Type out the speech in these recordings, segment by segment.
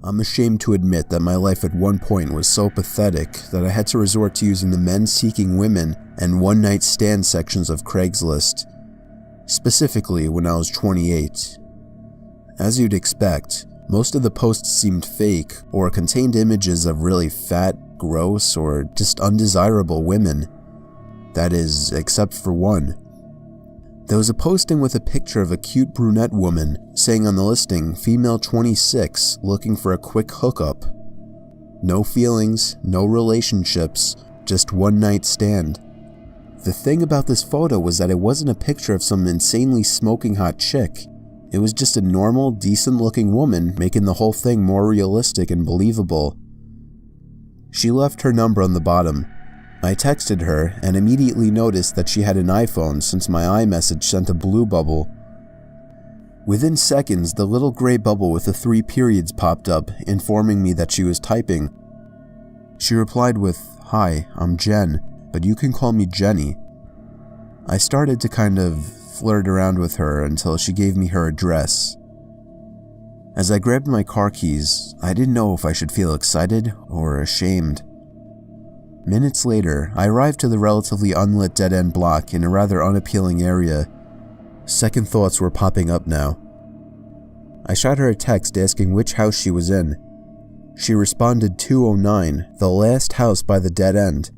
I'm ashamed to admit that my life at one point was so pathetic that I had to resort to using the men seeking women and one-night stand sections of Craigslist, specifically when I was 28. As you'd expect, most of the posts seemed fake or contained images of really fat, gross, or just undesirable women. That is, except for one. There was a posting with a picture of a cute brunette woman saying on the listing, female 26, looking for a quick hookup. No feelings, no relationships, just one night stand. The thing about this photo was that it wasn't a picture of some insanely smoking hot chick. It was just a normal, decent looking woman making the whole thing more realistic and believable. She left her number on the bottom. I texted her and immediately noticed that she had an iPhone since my iMessage sent a blue bubble. Within seconds, the little gray bubble with the 3 periods popped up, informing me that she was typing. She replied with, "Hi, I'm Jen, but you can call me Jenny." I started to kind of flirt around with her until she gave me her address. As I grabbed my car keys, I didn't know if I should feel excited or ashamed. Minutes later, I arrived to the relatively unlit dead-end block in a rather unappealing area. Second thoughts were popping up now. I shot her a text asking which house she was in. She responded 209, the last house by the dead end.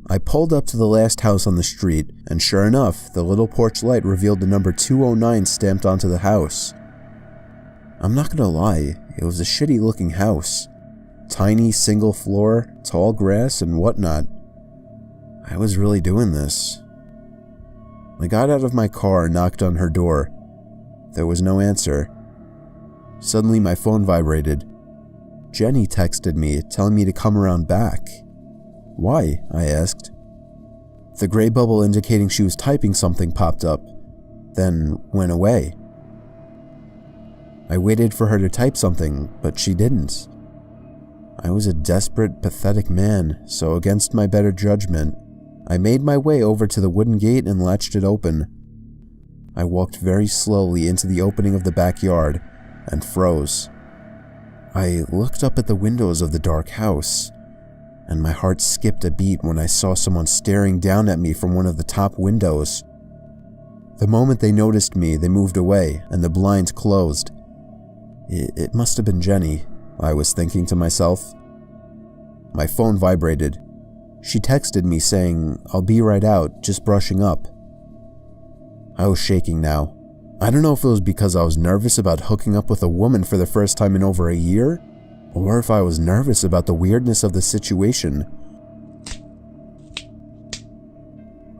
I pulled up to the last house on the street, and sure enough, the little porch light revealed the number 209 stamped onto the house. I'm not gonna lie, it was a shitty looking house. Tiny, single floor, tall grass, and whatnot. I was really doing this. I got out of my car and knocked on her door. There was no answer. Suddenly my phone vibrated. Jenny texted me, telling me to come around back. Why? I asked. The gray bubble indicating she was typing something popped up, then went away. I waited for her to type something, but she didn't. I was a desperate, pathetic man, so against my better judgment, I made my way over to the wooden gate and latched it open. I walked very slowly into the opening of the backyard and froze. I looked up at the windows of the dark house, and my heart skipped a beat when I saw someone staring down at me from one of the top windows. The moment they noticed me, they moved away, and the blinds closed. It must have been Jenny, I was thinking to myself. My phone vibrated. She texted me saying, "I'll be right out, just brushing up." I was shaking now. I don't know if it was because I was nervous about hooking up with a woman for the first time in over a year, or if I was nervous about the weirdness of the situation.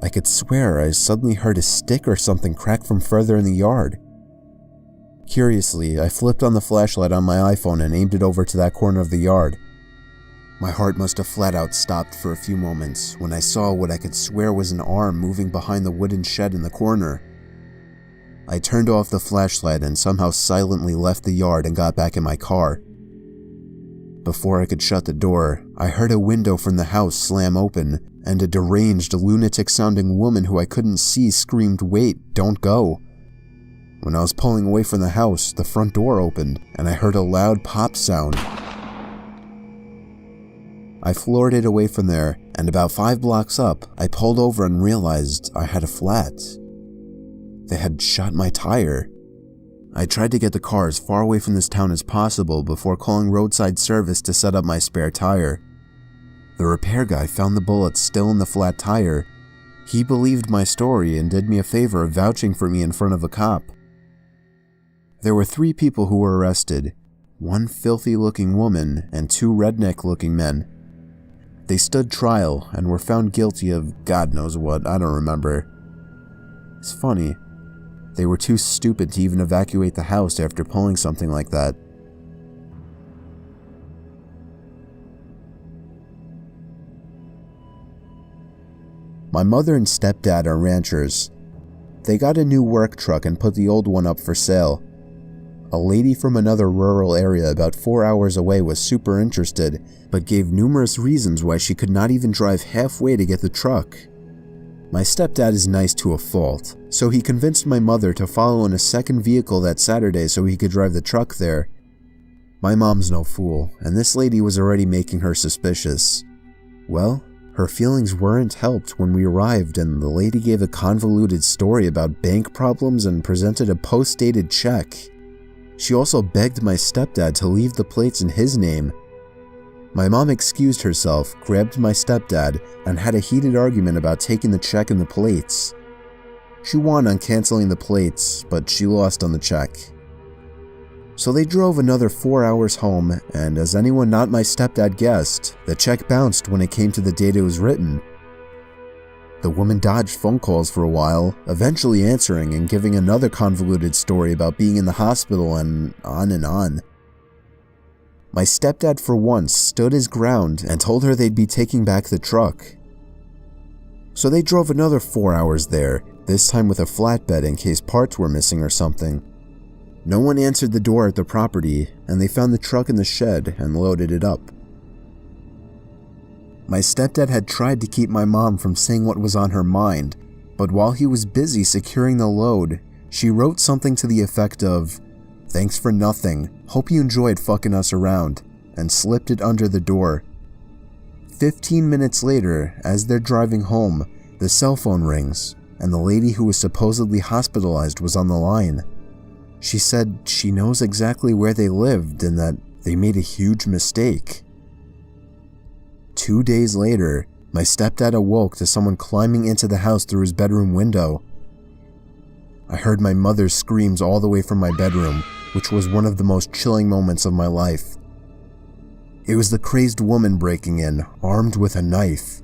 I could swear I suddenly heard a stick or something crack from further in the yard. Curiously, I flipped on the flashlight on my iPhone and aimed it over to that corner of the yard. My heart must have flat out stopped for a few moments when I saw what I could swear was an arm moving behind the wooden shed in the corner. I turned off the flashlight and somehow silently left the yard and got back in my car. Before I could shut the door, I heard a window from the house slam open, and a deranged, lunatic-sounding woman who I couldn't see screamed, "Wait, don't go." When I was pulling away from the house, the front door opened, and I heard a loud pop sound. I floored it away from there, and about 5 blocks up, I pulled over and realized I had a flat. They had shot my tire. I tried to get the car as far away from this town as possible before calling roadside service to set up my spare tire. The repair guy found the bullet still in the flat tire. He believed my story and did me a favor of vouching for me in front of a cop. There were 3 people who were arrested, 1 filthy-looking woman and 2 redneck-looking men. They stood trial and were found guilty of God knows what, I don't remember. It's funny, they were too stupid to even evacuate the house after pulling something like that. My mother and stepdad are ranchers. They got a new work truck and put the old one up for sale. A lady from another rural area about 4 hours away was super interested, but gave numerous reasons why she could not even drive halfway to get the truck. My stepdad is nice to a fault, so he convinced my mother to follow in a second vehicle that Saturday so he could drive the truck there. My mom's no fool, and this lady was already making her suspicious. Well, her feelings weren't helped when we arrived and the lady gave a convoluted story about bank problems and presented a post-dated check. She also begged my stepdad to leave the plates in his name. My mom excused herself, grabbed my stepdad, and had a heated argument about taking the check and the plates. She won on canceling the plates, but she lost on the check. So they drove another 4 hours home, and as anyone not my stepdad guessed, the check bounced when it came to the date it was written. The woman dodged phone calls for a while, eventually answering and giving another convoluted story about being in the hospital and on and on. My stepdad for once stood his ground and told her they'd be taking back the truck. So they drove another 4 hours there, this time with a flatbed in case parts were missing or something. No one answered the door at the property, and they found the truck in the shed and loaded it up. My stepdad had tried to keep my mom from saying what was on her mind, but while he was busy securing the load, she wrote something to the effect of, "Thanks for nothing, hope you enjoyed fucking us around," and slipped it under the door. 15 minutes later, as they're driving home, the cell phone rings, and the lady who was supposedly hospitalized was on the line. She said she knows exactly where they lived and that they made a huge mistake. 2 days later, my stepdad awoke to someone climbing into the house through his bedroom window. I heard my mother's screams all the way from my bedroom, which was one of the most chilling moments of my life. It was the crazed woman breaking in, armed with a knife.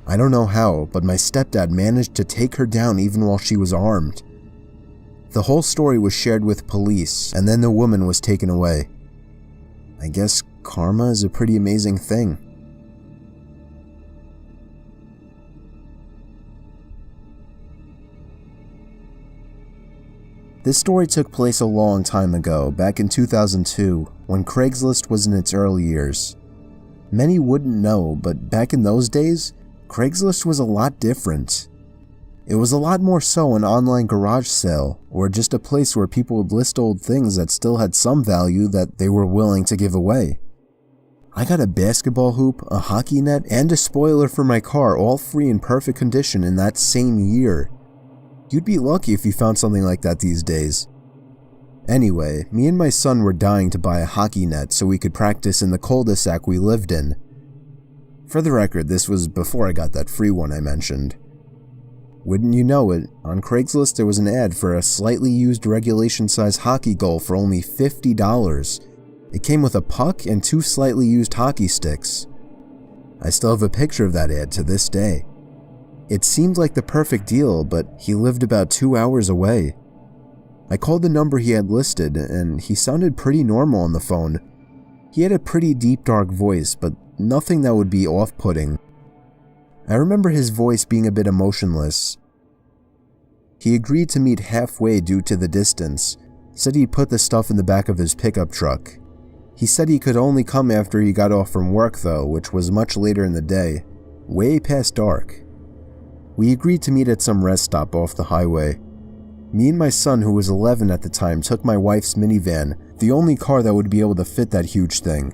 I don't know how, but my stepdad managed to take her down even while she was armed. The whole story was shared with police, and then the woman was taken away. I guess karma is a pretty amazing thing. This story took place a long time ago, back in 2002, when Craigslist was in its early years. Many wouldn't know, but back in those days, Craigslist was a lot different. It was a lot more so an online garage sale, or just a place where people would list old things that still had some value that they were willing to give away. I got a basketball hoop, a hockey net, and a spoiler for my car, all free in perfect condition in that same year. You'd be lucky if you found something like that these days. Anyway, me and my son were dying to buy a hockey net so we could practice in the cul-de-sac we lived in. For the record, this was before I got that free one I mentioned. Wouldn't you know it, on Craigslist there was an ad for a slightly used regulation-size hockey goal for only $50. It came with a puck and 2 slightly used hockey sticks. I still have a picture of that ad to this day. It seemed like the perfect deal, but he lived about 2 hours away. I called the number he had listed, and he sounded pretty normal on the phone. He had a pretty deep, dark voice, but nothing that would be off-putting. I remember his voice being a bit emotionless. He agreed to meet halfway due to the distance, said he'd put the stuff in the back of his pickup truck. He said he could only come after he got off from work though, which was much later in the day, way past dark. We agreed to meet at some rest stop off the highway. Me and my son, who was 11 at the time, took my wife's minivan, the only car that would be able to fit that huge thing.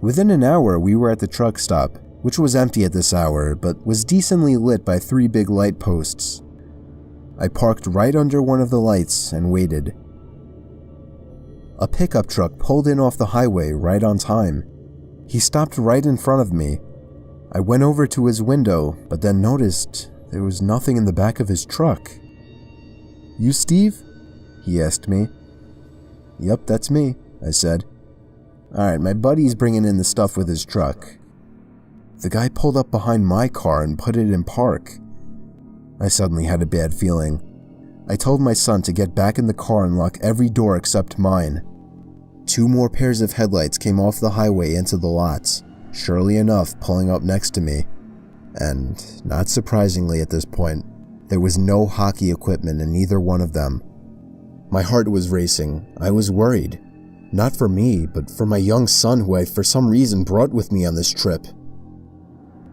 Within an hour, we were at the truck stop, which was empty at this hour, but was decently lit by 3 big light posts. I parked right under one of the lights and waited. A pickup truck pulled in off the highway right on time. He stopped right in front of me. I went over to his window, but then noticed there was nothing in the back of his truck. "You Steve?" he asked me. "Yep, that's me," I said. "Alright, my buddy's bringing in the stuff with his truck." The guy pulled up behind my car and put it in park. I suddenly had a bad feeling. I told my son to get back in the car and lock every door except mine. 2 more pairs of headlights came off the highway into the lots, surely enough pulling up next to me. And, not surprisingly at this point, there was no hockey equipment in either one of them. My heart was racing. I was worried. Not for me, but for my young son who I for some reason brought with me on this trip.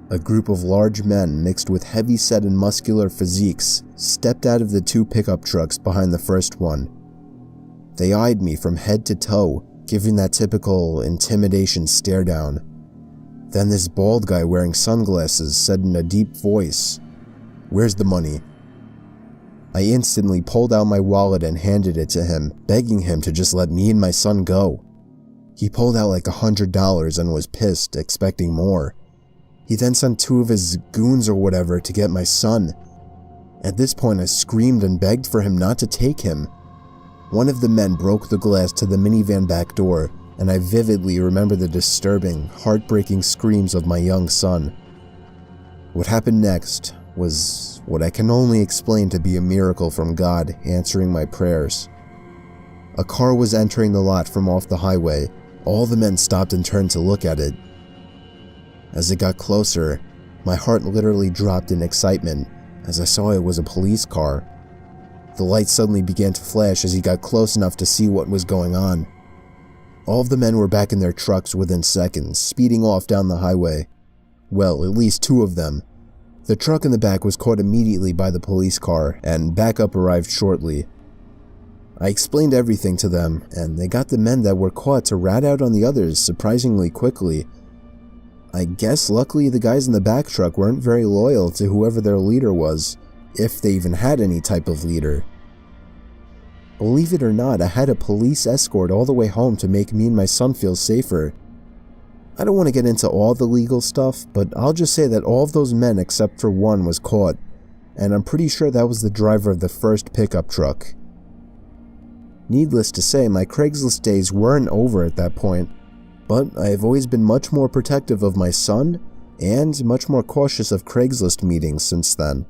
A group of large men mixed with heavy-set and muscular physiques stepped out of the 2 pickup trucks behind the first one. They eyed me from head to toe, giving that typical intimidation stare down. Then this bald guy wearing sunglasses said in a deep voice, "Where's the money?" I instantly pulled out my wallet and handed it to him, begging him to just let me and my son go. He pulled out like $100 and was pissed, expecting more. He then sent 2 of his goons or whatever to get my son. At this point, I screamed and begged for him not to take him. One of the men broke the glass to the minivan back door, and I vividly remember the disturbing, heartbreaking screams of my young son. What happened next was what I can only explain to be a miracle from God answering my prayers. A car was entering the lot from off the highway. All the men stopped and turned to look at it. As it got closer, my heart literally dropped in excitement as I saw it was a police car. The lights suddenly began to flash as he got close enough to see what was going on. All of the men were back in their trucks within seconds, speeding off down the highway. Well, at least 2 of them. The truck in the back was caught immediately by the police car, and backup arrived shortly. I explained everything to them, and they got the men that were caught to rat out on the others surprisingly quickly. I guess luckily the guys in the back truck weren't very loyal to whoever their leader was, if they even had any type of leader. Believe it or not, I had a police escort all the way home to make me and my son feel safer. I don't want to get into all the legal stuff, but I'll just say that all of those men except for one was caught, and I'm pretty sure that was the driver of the first pickup truck. Needless to say, my Craigslist days weren't over at that point, but I have always been much more protective of my son and much more cautious of Craigslist meetings since then.